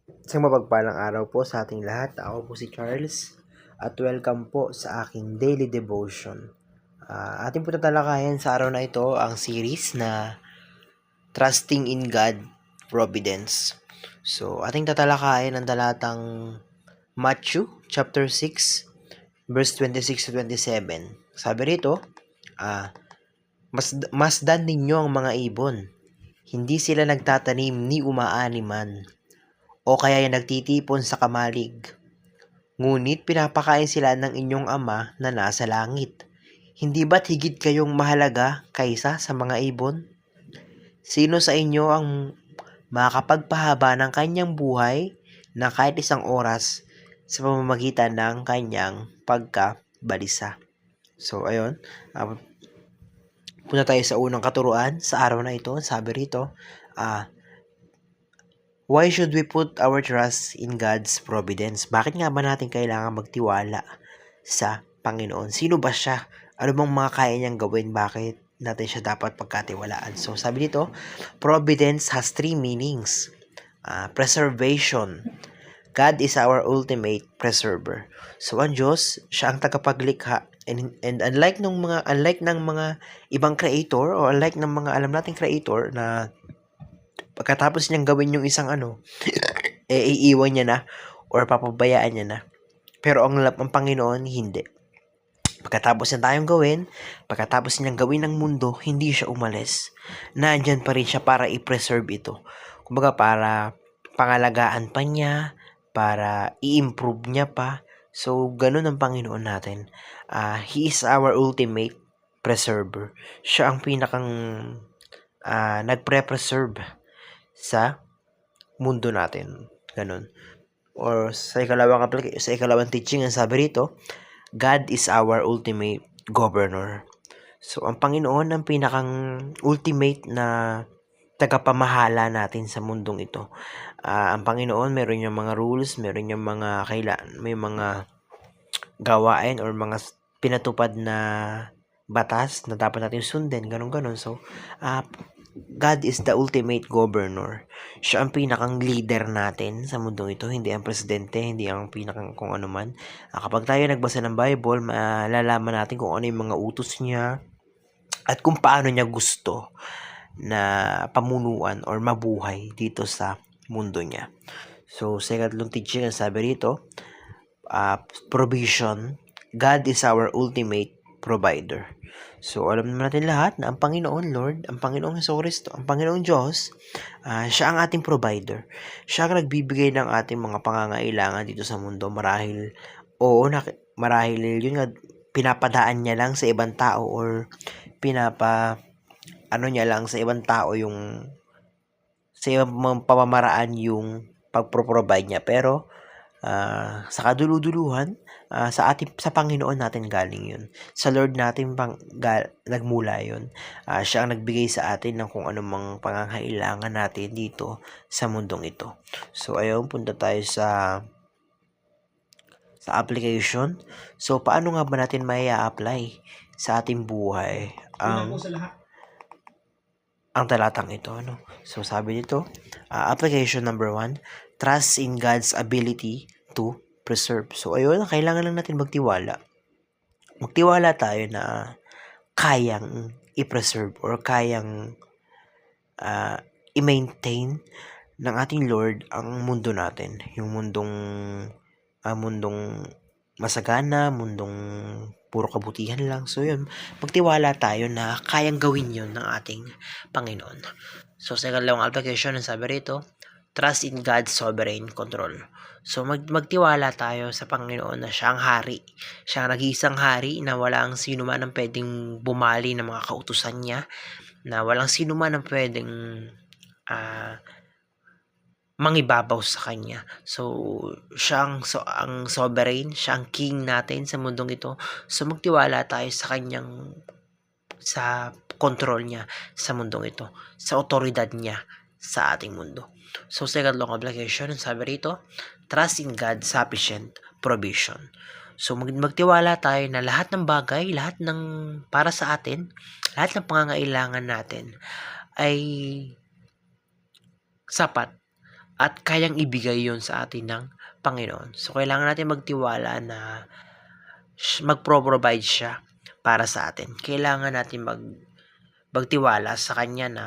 Isang mapagpalang araw po sa ating lahat. Ako po si Charles at welcome po sa aking daily devotion. Ating po tatalakayin sa araw na ito ang series na Trusting in God, Providence. So, ating tatalakayin ang talatang Matthew chapter 6 verse 26 to 27. Sabi rito, masdan ninyo ang mga ibon. Hindi sila nagtatanim ni umaani man o kaya nagtitipon sa kamalig. Ngunit pinapakain sila ng inyong ama na nasa langit. Hindi ba't higit kayong mahalaga kaysa sa mga ibon? Sino sa inyo ang makakapagpahaba ng kanyang buhay na kahit isang oras sa pamamagitan ng kanyang pagkabalisa? So, ayun. Punta tayo sa unang katuruan sa araw na ito. Sabi rito, why should we put our trust in God's providence? Bakit nga ba natin kailangan magtiwala sa Panginoon? Sino ba siya? Ano bang mga kaya niyang gawin? Bakit natin siya dapat pagkatiwalaan? So, sabi dito, providence has three meanings. Preservation. God is our ultimate preserver. So, ang Diyos, siya ang tagapaglikha. And unlike ng mga ibang creator o unlike ng mga alam nating creator na pagkatapos niyang gawin yung isang iiwan niya na or papabayaan niya na. Pero ang Panginoon, hindi. Pagkatapos niyang gawin ng mundo, hindi siya umalis. Nandyan pa rin siya para i-preserve ito. Kumbaga, para pangalagaan pa niya, para i-improve niya pa. So, ganun ang Panginoon natin. He is our ultimate preserver. Siya ang pinakang nagpre-preserve sa mundo natin. Ganun. Or sa ikalawang teaching, ang sabi rito, God is our ultimate governor. So, ang Panginoon ang pinakang ultimate na tagapamahala natin sa mundong ito. Ang Panginoon, meron yung mga rules, meron yung may mga gawain or mga pinatupad na batas na dapat natin sundin, ganun. So, God is the ultimate governor. Siya ang pinakang leader natin sa mundong ito, hindi ang presidente, hindi ang pinakang kung ano man. Kapag tayo nagbasa ng Bible, malalaman natin kung ano yung mga utos niya at kung paano niya gusto na pamunuan or mabuhay dito sa mundo niya. So, sa ikatlong teaching, ang sabi rito, provision. God is our ultimate provider. So, alam naman natin lahat na ang Panginoon Lord, ang Panginoong Jesucristo, ang Panginoong Diyos, siya ang ating provider. Siya ang nagbibigay ng ating mga pangangailangan dito sa mundo. Marahil yun nga, pinapadaan niya lang sa ibang tao or niya lang sa ibang tao yung sa ibang pamamaraan yung pagpro-provide niya. Pero, sa kaduluduluhan, sa Panginoon natin galing yun. Sa Lord natin nagmula yun. Siya ang nagbigay sa atin ng kung anumang pangangailangan natin dito sa mundong ito. So, ayun, punta tayo sa application. So, paano nga ba natin apply sa ating buhay ang talatang ito? So, sabi dito, application number 1, trust in God's ability to preserve. So, ayun, kailangan lang natin magtiwala. Magtiwala tayo na kayang i-preserve or kayang i-maintain ng ating Lord ang mundo natin. Yung mundong masagana, mundong puro kabutihan lang. So, yun, magtiwala tayo na kayang gawin yun ng ating Panginoon. So, sa ikalawang application, ang sabi rito, trust in God's sovereign control. So, magtiwala tayo sa Panginoon na siya ang hari. Siya ang nag-iisang hari na walang sino man ang pwedeng bumali ng mga kautusan niya, na walang sino man ang pwedeng mangibabaw sa kanya. So, siya ang sovereign, siya ang king natin sa mundong ito. So, magtiwala tayo sa control niya sa mundong ito, sa otoridad niya sa ating mundo. So, sa ikatlong application, sabi rito, trust in God's sufficient provision. So, magtiwala tayo na lahat ng bagay, lahat ng para sa atin, lahat ng pangangailangan natin ay sapat at kayang ibigay yon sa atin ng Panginoon. So, kailangan natin magtiwala na magpro-provide siya para sa atin. Kailangan natin magtiwala sa Kanya na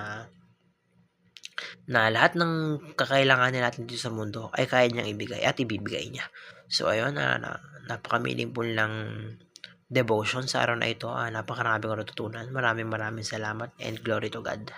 lahat ng kakailanganin natin dito sa mundo ay kaya niyang ibigay at ibibigay niya. So, ayun, napaka-meaningful ng devotion sa araw na ito. Napakarami kong natutunan. Maraming salamat and glory to God.